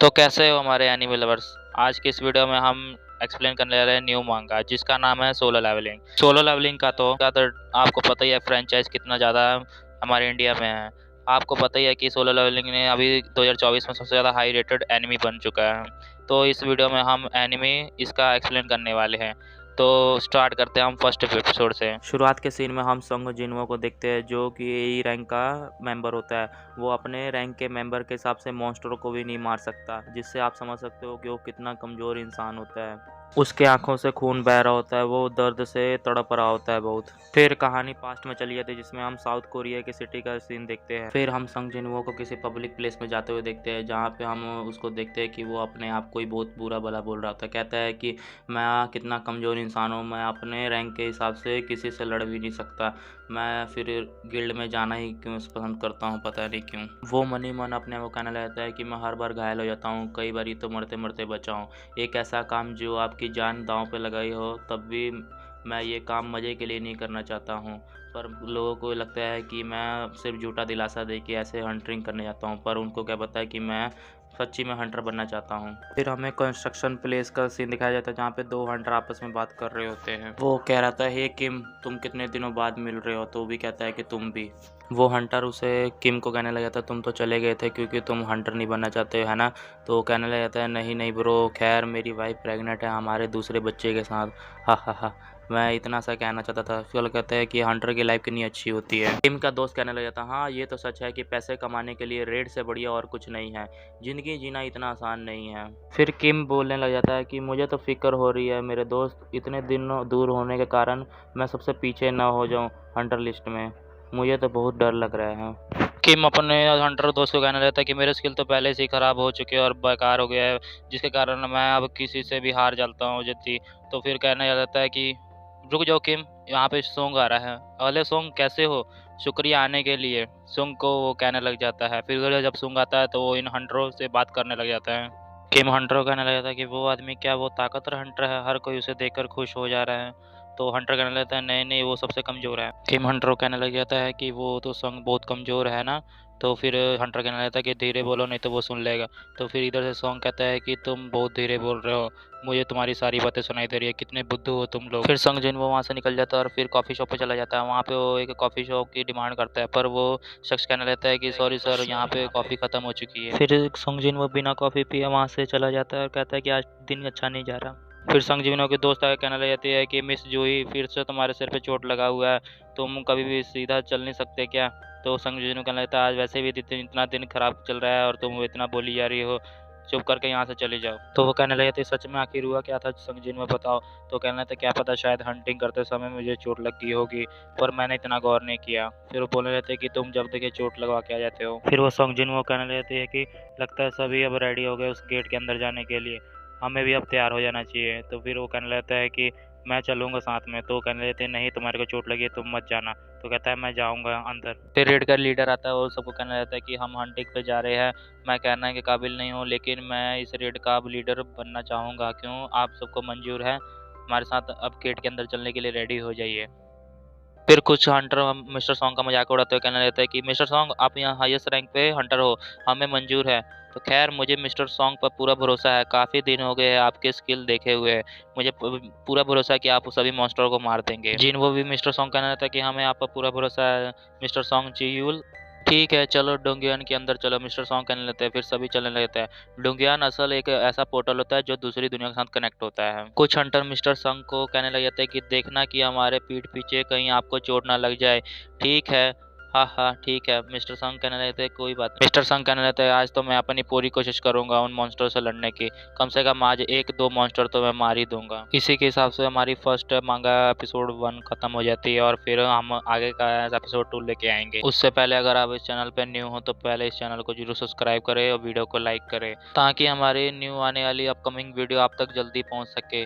तो कैसे हो हमारे एनिमे लवर्स। आज की इस वीडियो में हम एक्सप्लेन करने जा रहे हैं न्यू मांगा जिसका नाम है सोलो लेवलिंग। सोलो लेवलिंग का तो आपको पता ही है फ्रेंचाइज कितना ज़्यादा हमारे इंडिया में है। आपको पता ही है कि सोलो लेवलिंग ने अभी 2024 में सबसे ज़्यादा हाई रेटेड एनिमी बन चुका है। तो इस वीडियो में हम एनिमी इसका एक्सप्लेन करने वाले हैं। तो स्टार्ट करते हैं हम फर्स्ट एपिसोड से। शुरुआत के सीन में हम संग जिनवो को देखते हैं जो कि ए रैंक का मेंबर होता है। वो अपने रैंक के मेंबर के हिसाब से मॉन्स्टरों को भी नहीं मार सकता, जिससे आप समझ सकते हो कि वो कितना कमज़ोर इंसान होता है। उसके आंखों से खून बह रहा होता है, वो दर्द से तड़प रहा होता है बहुत। फिर कहानी पास्ट में चली जाती है जिसमें हम साउथ कोरिया की सिटी का सीन देखते हैं। फिर हम संग जिनवो को किसी पब्लिक प्लेस में जाते हुए देखते हैं, जहाँ पे हम उसको देखते हैं कि वो अपने आप को ही बहुत बुरा भला बोल रहा था। कहता है कि मैं कितना कमज़ोर इंसान हूँ, मैं अपने रैंक के हिसाब से किसी से लड़ भी नहीं सकता। मैं फिर गिल्ड में जाना ही क्यों पसंद करता हूँ, पता नहीं क्यों। वो मन ही मन अपने वो कहने लगता है कि मैं हर बार घायल हो जाता हूँ, कई बार तो मरते मरते बचा हूँ। एक ऐसा काम जो आपकी जान दांव पे लगाई हो, तब भी मैं ये काम मज़े के लिए नहीं करना चाहता हूँ। पर लोगों को लगता है कि मैं सिर्फ झूठा दिलासा दे के ऐसे हंटिंग करने जाता हूँ, पर उनको क्या पता है कि मैं सच्ची में हंटर बनना चाहता हूँ। फिर हमें कंस्ट्रक्शन प्लेस का सीन दिखाया जाता है, जहाँ पे दो हंटर आपस में बात कर रहे होते हैं। वो कह रहा था, हे किम, तुम कितने दिनों बाद मिल रहे हो? तो वो भी कहता है कि तुम भी। वो हंटर उसे किम को कहने लगा था, तुम तो चले गए थे क्योंकि तुम हंटर नहीं बनना चाहते हो, है ना? तो वो कहने लगा था, नहीं नहीं ब्रो, खैर मेरी वाइफ प्रेग्नेंट है हमारे दूसरे बच्चे के साथ, हा हा हा। मैं इतना सा कहना चाहता था। फिर कहता है कि हंटर की लाइफ कितनी अच्छी होती है। किम का दोस्त कहने लगा था, हाँ ये तो सच है कि पैसे कमाने के लिए रेड से बढ़िया और कुछ नहीं है, ज़िंदगी जीना इतना आसान नहीं है। फिर किम बोलने लग जाता है कि मुझे तो फिक्र हो रही है मेरे दोस्त, इतने दिनों दूर होने के कारण मैं सबसे पीछे ना हो जाऊं हंटर लिस्ट में, मुझे तो बहुत डर लग रहा है। किम अपने हंटर दोस्त को कहने लगता है कि मेरे स्किल तो पहले से ही ख़राब हो चुके हैं और बेकार हो गया है, जिसके कारण मैं अब किसी से भी हार जाता हूँ जितनी। तो फिर कहने लगता है कि रुक जाओ किम, यहाँ पे सॉन्ग आ रहा है। अरे सॉन्ग कैसे हो, शुक्रिया आने के लिए, सॉन्ग को वो कहने लग जाता है। फिर जब सॉन्ग आता है तो वो इन हंटरों से बात करने लग जाता है। किम हंटर को कहने लगा था कि वो आदमी क्या वो ताकतवर हंटर है, हर कोई उसे देखकर खुश हो जा रहा है। तो हंटर कहने लगता है, नहीं नहीं वो सबसे कमज़ोर है। किम हंटर को कहने लग जाता है कि वो तो सॉन्ग बहुत कमज़ोर है ना। तो फिर हंटर कहने लगता है कि धीरे बोलो नहीं तो वो सुन लेगा। तो फिर इधर से सॉन्ग कहता है कि तुम बहुत धीरे बोल रहे हो, मुझे तुम्हारी सारी बातें सुनाई दे रही है, कितने बुद्धू हो तुम लोग। फिर संग जिन वो वहाँ से निकल जाता है और फिर कॉफ़ी शॉप पे चला जाता है। वहाँ पे वो एक कॉफ़ी शॉप की डिमांड करता है, पर वो शख्स कहने लगता है कि सॉरी सर, यहाँ पे कॉफ़ी ख़त्म हो चुकी है। फिर संगजिन वो बिना कॉफ़ी पिए वहाँ से चला जाता है और कहता है कि आज दिन अच्छा नहीं जा रहा। फिर संगजीवनों के दोस्त आके कहने लग जाती है कि मिस जूही, फिर से तुम्हारे सिर पे चोट लगा हुआ है, तुम कभी भी सीधा चल नहीं सकते क्या? तो संगजीवनों कहने लगता है आज वैसे भी इतना दिन खराब चल रहा है और तुम इतना बोली जा रही हो, चुप करके यहाँ से चली जाओ। तो वो कहने लगे थे, सच में आखिर हुआ क्या था संगजीन में बताओ। तो कहने लगे थे, क्या पता शायद हंटिंग करते समय मुझे चोट लग गई होगी, पर मैंने इतना गौर नहीं किया। फिर वो बोलने लगते कि तुम जब देखे चोट लगवा के आ जाते हो। फिर वो संगजिन वो कहने लगते हैं कि लगता है सभी अब रेडी हो गए उस गेट के अंदर जाने के लिए, हमें भी अब तैयार हो जाना चाहिए। तो फिर वो कहने लगता है कि मैं चलूँगा साथ में। तो कहने लगते हैं, नहीं तुम्हारे को चोट लगी है, तुम मत जाना। तो कहता है मैं जाऊँगा अंदर। फिर रेड का लीडर आता है और सबको कहने लगता है कि हम हंटिंग पे जा रहे हैं, मैं कहने के काबिल नहीं हूँ, लेकिन मैं इस रेड का अब लीडर बनना चाहूँगा। क्यों आप सबको मंजूर है? हमारे साथ अब गेट के अंदर चलने के लिए रेडी हो जाइए। फिर कुछ हंटर मिस्टर सॉन्ग का मजाक उड़ाते हुए कहने लगता है कि मिस्टर सॉन्ग आप यहाँ हाईएस्ट रैंक पे हंटर हो, हमें मंजूर है। तो खैर मुझे मिस्टर सॉन्ग पर पूरा भरोसा है, काफ़ी दिन हो गए हैं आपके स्किल देखे हुए, मुझे पूरा भरोसा है कि आप सभी मॉन्स्टर को मार देंगे। जिन वो भी मिस्टर सॉन्ग कहने लगता है कि हमें आप पर पूरा भरोसा है मिस्टर सॉन्ग चियूल। ठीक है चलो डोंगियान के अंदर चलो, मिस्टर सॉन्ग कहने लगते हैं। फिर सभी चलने लगते हैं। डोंगियान असल एक ऐसा पोर्टल होता है जो दूसरी दुनिया के साथ कनेक्ट होता है। कुछ हंटर मिस्टर सॉन्ग को कहने लग जाते हैं कि देखना कि हमारे पीठ पीछे कहीं आपको चोट ना लग जाए। ठीक है, हाँ हाँ ठीक है। मिस्टर सॉन्ग कहने लगते हैं कोई बात नहीं। मिस्टर सॉन्ग कहने लगते हैं आज तो मैं अपनी पूरी कोशिश करूंगा उन मॉन्स्टर से लड़ने की, कम से कम आज एक दो मॉन्स्टर तो मैं मार ही दूंगा। इसी के हिसाब से हमारी फर्स्ट मांगा एपिसोड 1 खत्म हो जाती है और फिर हम आगे का एपिसोड 2 लेके आएंगे। उससे पहले अगर आप इस चैनल पर न्यू हो तो पहले इस चैनल को जरूर सब्सक्राइब करें और वीडियो को लाइक करें, ताकि हमारी न्यू आने वाली अपकमिंग वीडियो आप तक जल्दी पहुंच सके।